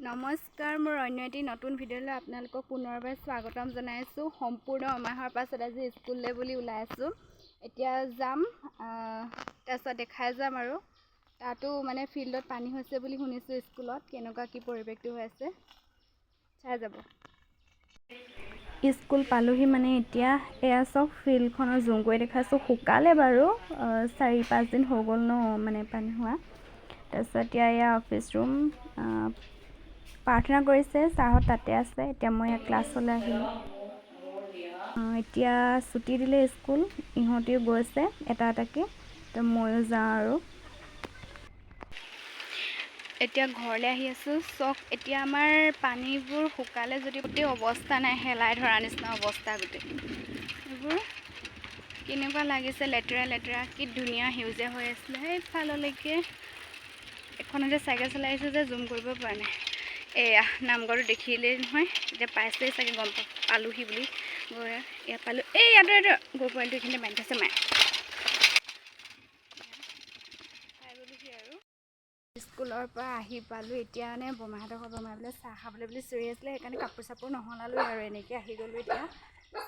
নমস্কাৰ, মোৰ অন্য এটি নতুন ভিডিঅ'লৈ আপোনালোকক পুনৰবাৰ স্বাগতম জনাইছোঁ। সম্পূৰ্ণ এমাহৰ পাছত আজি স্কুললৈ বুলি ওলাই আছোঁ। এতিয়া যাম, তাৰপিছত দেখাই যাম আৰু তাতো মানে ফিল্ডত পানী হৈছে বুলি শুনিছোঁ। স্কুলত কেনেকুৱা কি পৰিৱেশটো হৈ আছে চাই যাব। স্কুল পালোহি মানে এতিয়া এয়া চাওক, ফিল্ডখনৰ জুম কৰি দেখাইছোঁ। শুকালে বাৰু, 4-5 দিন হৈ গ'ল ন মানে পানী হোৱা। তাৰপিছত এতিয়া এয়া অফিচ ৰুম, প্ৰাৰ্থনা কৰিছে, ছাৰহঁত তাতে আছে। এতিয়া মই ক্লাছলৈ আহিলোঁ। এতিয়া ছুটি দিলে স্কুল, ইহঁতেও গৈছে এটা এটাকৈ, তো ময়ো যাওঁ আৰু। এতিয়া ঘৰলৈ আহি আছোঁ। চক এতিয়া আমাৰ পানীবোৰ শুকালে যদি গোটেই অৱস্থা নাই, হেলাই ধৰা নিচিনা অৱস্থা গোটেই। এইবোৰ কেনেকুৱা লাগিছে, লেতেৰা লেতেৰা, কি ধুনীয়া সেউজীয়া হৈ আছিলে। সেইফাললৈকে এখনতে চাইকেল চলাই আহিছোঁ যে জুম কৰিব পৰা নাই। এয়া নামঘৰটো দেখিলেই নহয়, এতিয়া পাইছেই চাগে, গম পালোহি বুলি গৈ ইয়াত পালোঁ। এই ইয়াতে গৈ পোৱালিটো এইখিনিতে বান্ধি থৈছে মায়ে। পাই গ'লোহি আৰু স্কুলৰ পৰা আহি পালোঁ। এতিয়া মানে বমাহঁতৰ ঘৰ, বমাই বোলে চাহ খাবলৈ বুলি চিঞৰি আছিলে, সেইকাৰণে কাপোৰ চাপোৰ নহলালোঁ আৰু এনেকৈ আহি গ'লোঁ। এতিয়া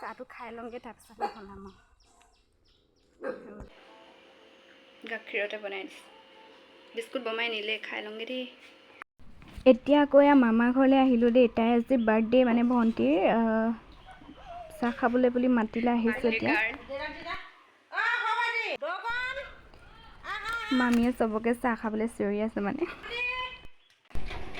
চাহটো খাই লওঁগৈ, তাৰপিছত সলাম আৰু। গাখীৰতে বনাই দিছে বিস্কুট, বমাই নিলে, খাই লওঁগৈ দেই। এতিয়া আকৌ মামাৰ ঘৰলৈ আহিলোঁ দেই। তাই আজি বাৰ্থডে, মানে ভণ্টিৰ চাহ খাবলৈ বুলি মাতিলে, আহিছোঁ। এতিয়া মামীয়ে চবকে চাহ খাবলৈ চিঞৰি আছে মানে।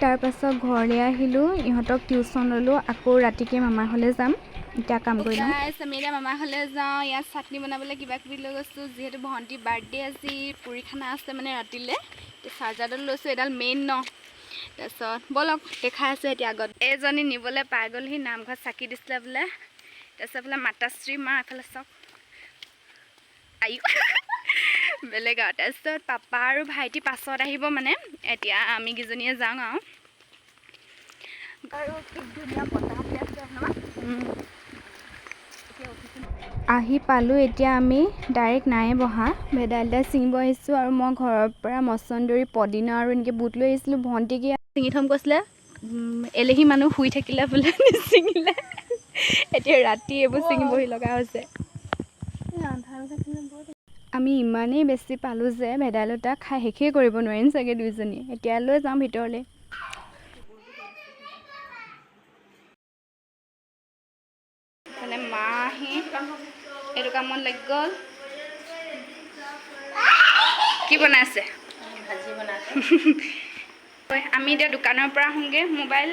তাৰপাছত ঘৰলৈ আহিলোঁ, ইহঁতক টিউশ্যন ল'লোঁ। আকৌ ৰাতিকৈ মামাৰ ঘৰলৈ যাম, এতিয়া কাম কৰি লওঁ। আমি এতিয়া মামাৰ ঘৰলৈ যাওঁ। ইয়াত চাটনি বনাবলৈ কিবা কিবি লৈ গৈছোঁ, যিহেতু ভণ্টিৰ বাৰ্থডে আজি। পুৰি খানা আছে মানে ৰাতিলৈ। এতিয়া চাৰ্জাৰডাল লৈছোঁ, এডাল মেইন ন। তাৰপিছত ব'লক দেখাই আছোঁ। এতিয়া আগত এজনী নিবলৈ পাই গ'লহি, নামঘৰত চাকি দিছিলে বোলে। তাৰপিছত বোলে মাতাশ্ৰী মা, এফালে চাওক, আয়ো বেলেগ আৰু। তাৰপিছত পাপা আৰু ভাইটি পাছত আহিব মানে, এতিয়া আমি কেইজনীয়ে যাওঁ আৰু কি ধুনীয়া বতাহ দি আছে নহয়। আহি পালোঁ। এতিয়া আমি ডাইৰেক্ট নায়ে বহা, ভেদাইলতা ছিঙিব আহিছোঁ। আৰু মই ঘৰৰ পৰা মচন্দৰী, পদিনা আৰু এনেকৈ বুট লৈ আহিছিলোঁ। ভণ্টিকে ছিঙি থ'ম কৈছিলে, এলেহি মানুহ শুই থাকিলে বোলে, নিছিঙিলে। এতিয়া ৰাতি এইবোৰ ছিঙিবহি লগা হৈছে। আমি ইমানেই বেছি পালোঁ যে ভেদাইলতা খাই শেষেই কৰিব নোৱাৰিম চাগে দুইজনী। এতিয়া লৈ যাওঁ ভিতৰলৈ। মানে মা আহি এইটো কামত লাগি গ'ল। কি বনাইছে? ভাজি বনাইছে। আমি এতিয়া দোকানৰ পৰা আহোঁগৈ। মোবাইল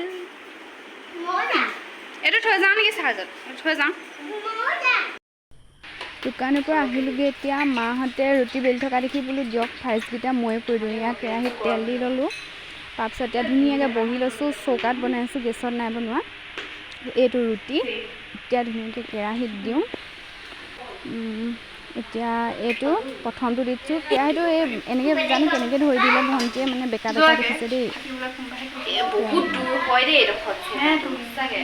এইটো থৈ যাওঁ নেকি চাৰ্জত? থৈ যাওঁ। দোকানৰ পৰা আহিলোঁগৈ। এতিয়া মাহঁতে ৰুটি বেলি থকা দেখি বোলো দিয়ক, ফাৰ্ষ্টকেইটা ময়ে কৰি দিওঁ। ইয়াত কেৰাহীত তেল দি ল'লোঁ। তাৰপিছত এতিয়া ধুনীয়াকৈ বহি লৈছোঁ। চৌকাত বনাইছোঁ, গেছত নাই বনোৱা। এইটো ৰুটি এতিয়া ধুনীয়াকৈ কেৰাহীত দিওঁ। এতিয়া এইটো প্ৰথমটো দিছোঁ। কেৰাহীটো এনেকৈ জানো কেনেকৈ ধৰি দিলে, ভণ্টিয়ে মানে বেকা বেকা দেখিছে দেই। বহুত দূৰ হয় দেই এইডোখৰত, সঁচাকৈ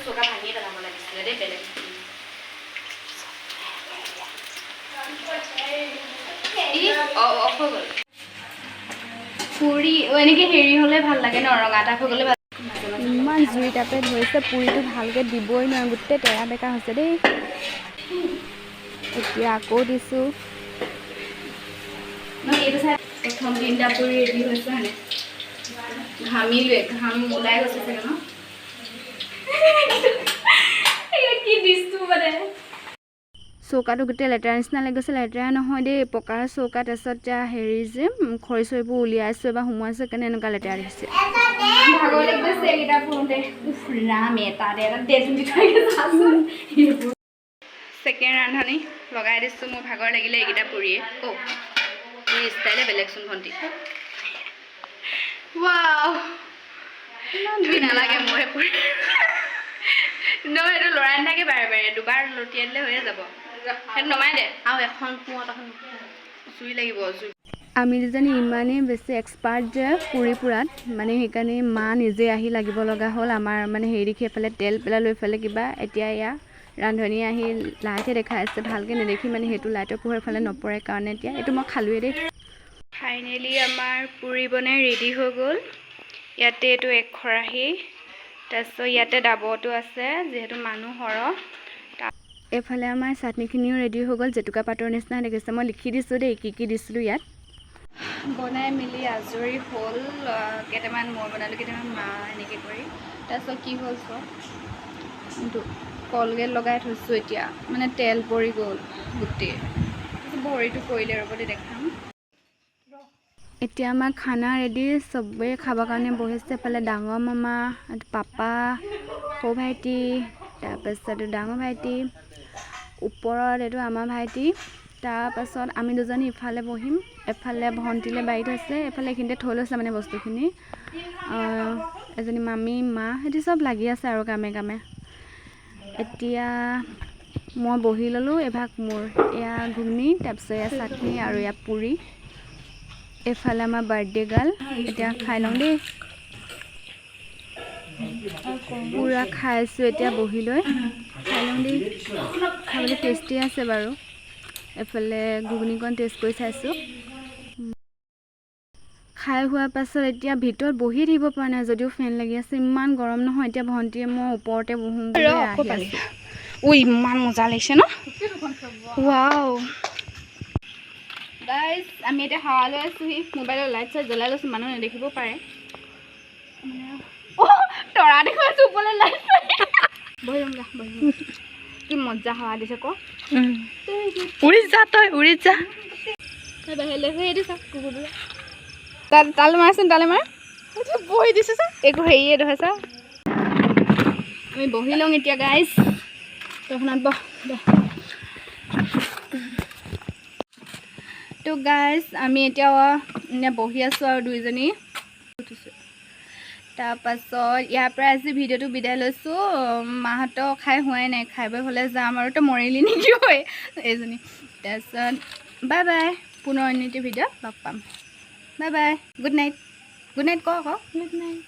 চৌকা ভাঙিয়ে পেলাব লাগিছিলে দেই। বেলেগ পুৰি এনেকৈ হেৰি হ'লে ভাল লাগে ন, ৰঙা টাইপ হৈ গ'লে ভাল। ইমান জুই টাপে ধৰিছে, পুৰিটো ভালকৈ দিবই নোৱাৰোঁ, গোটেই তেৰা বেকা হৈছে দেই। এতিয়া আকৌ দিছোঁ। প্ৰথম 3টা পুৰি ৰেডি হৈছে মানে, ঘামিলোৱে, ঘাম ওলাই গৈছে চাগে ন। কি দিছোঁ মানে, চৌকাটো গোটেই লেতেৰা নিচিনা লাগি গৈছে। লেতেৰা নহয় দেই, পকাৰ চৌকা। তাৰপিছত এতিয়া হেৰি যে খৰি চৰিবোৰ উলিয়াইছোঁ, এবাৰ সোমোৱাইছোঁ, সেইকাৰণে এনেকুৱা লেতেৰা দেখিছে। ভাগৰ লাগি গৈছে এইকেইটা ফুৰোঁতে। ছেকেণ্ড ৰান্ধনি লগাই দিছোঁ। মোৰ ভাগৰ লাগিলে এইকেইটা পুৰিয়ে। পুৰি ষ্টাইলে বেলেগচোন ভণ্টি। ৱাও, তুমি নালাগে মোৰে পুৰি। নহয়, এইটো লৰাই নাথাকে বাৰে বাৰে, দুবাৰ লটিয়াই দিলে হৈয়ে যাব। সেইটো নমাই দে, আৰু এখন জুই লাগিব, জুই। আমি দুজনী ইমানেই বেছি এক্সপাৰ্ট যে পুৰি পুৰাত, মানে সেইকাৰণে মা নিজে আহি লাগিব লগা হ'ল। আমাৰ মানে হেৰি দেখি এফালে তেল পেলালোঁ, এইফালে কিবা। এতিয়া এয়া ৰান্ধনি আহি লাইটহে দেখাই আছে, ভালকৈ নেদেখি মানে, সেইটো লাইটৰ পোহৰ এফালে নপৰে কাৰণে। এতিয়া এইটো মই খালোঁৱে দেই। ফাইনেলি আমাৰ পুৰি বনাই ৰেডি হৈ গ'ল। ইয়াতে এইটো এক খৰাহী, তাৰপিছত ইয়াতে ডাবৰটো আছে যিহেতু মানুহ সৰহ। এইফালে আমাৰ চাটনিখিনিও ৰেডি হৈ গ'ল, জেতুকা পাতৰ নিচিনা দেখিছে। মই লিখি দিছোঁ দেই কি কি দিছিলোঁ ইয়াত। বনাই মেলি আজৰি হ'ল, কেইটামান মই বনালোঁ, কেইটামান মা এনেকৈ কৰি। তাৰপিছত কি হ'ল চব কলগেট লগাই থৈছোঁ, এতিয়া মানে তেল পৰি গ'ল গোটেই, ভৰিটো পৰিলে ৰ'বতে দেখাম। এতিয়া আমাৰ খানা ৰেডি, চবেই খাবৰ কাৰণে বহিছে। এফালে ডাঙৰ মামা, পাপা, সৰু ভাইটি, তাৰপাছত ডাঙৰ ভাইটি, ওপৰত এইটো আমাৰ ভাইটি, তাৰপাছত আমি দুজনী ইফালে বহিম, এফালে ভণ্টিলে বাৰী থৈছে, এফালে এইখিনিতে থৈ লৈছে মানে বস্তুখিনি। এজনী মামী, মা সিহঁতি চব লাগি আছে আৰু কামে কামে। এতিয়া মই বহি ল'লোঁ, এভাগ মোৰ এয়া ঘুগনি, তাৰপিছত এয়া চাটনি আৰু এয়া পুৰি। এইফালে আমাৰ বাৰ্থডে গাৰ্ল, এতিয়া খাই লওঁ দেই। পূৰা খাইছোঁ এতিয়া বহি লৈ, খাই লওঁ দেই। খাবলৈ টেষ্টি আছে বাৰু। এইফালে ঘুগনিকণ টেষ্ট কৰি চাইছোঁ। খাই হোৱাৰ পাছত এতিয়া ভিতৰত বহি থাকিব পৰা নাই, যদিও ফেন লাগি আছে, ইমান গৰম নহয়। এতিয়া ভণ্টিয়ে মই ওপৰতে বহোঁ বুলি আহি আছোঁ। ইমান মজা লাগিছে ন? ৱাও গাইজ, আমি এতিয়া হাৱা লৈ আছোঁহি। মোবাইলৰ লাইট চাইট জ্বলাই লৈছোঁ, মানুহ নেদেখিব পাৰে। তৰা দেখুৱাইছোঁ ওপৰলৈ লাইট বহি যাম, বহি কি মজা হাৱা দিছে ক। উৰি যা তই, উৰি যা। বাহিৰলৈ সেইটো চাওক কুকুৰটোৱে তালে মাৰচোন, তালে মাৰ। বহি দিছোঁ চা, একো হেৰিয়ে নহয় চা। আমি বহি লওঁ এতিয়া গাইজ। তখনত বহ তো গাইজ, আমি এতিয়া বহি আছোঁ আৰু দুইজনী। তাৰপাছত ইয়াৰ পৰা আজি ভিডিঅ'টো বিদায় লৈছোঁ। মাহঁতক খাই হোৱাই নাই, খাই বৈ হ'লে যাম আৰু। তো মৰিলি নেকি হয় এইজনী। তাৰপিছত বাই বাই, পুনৰ অন্য এটি ভিডিঅ'ত লগ পাম। Bye bye, good night. Good night ক আকৌ, গুড নাইট।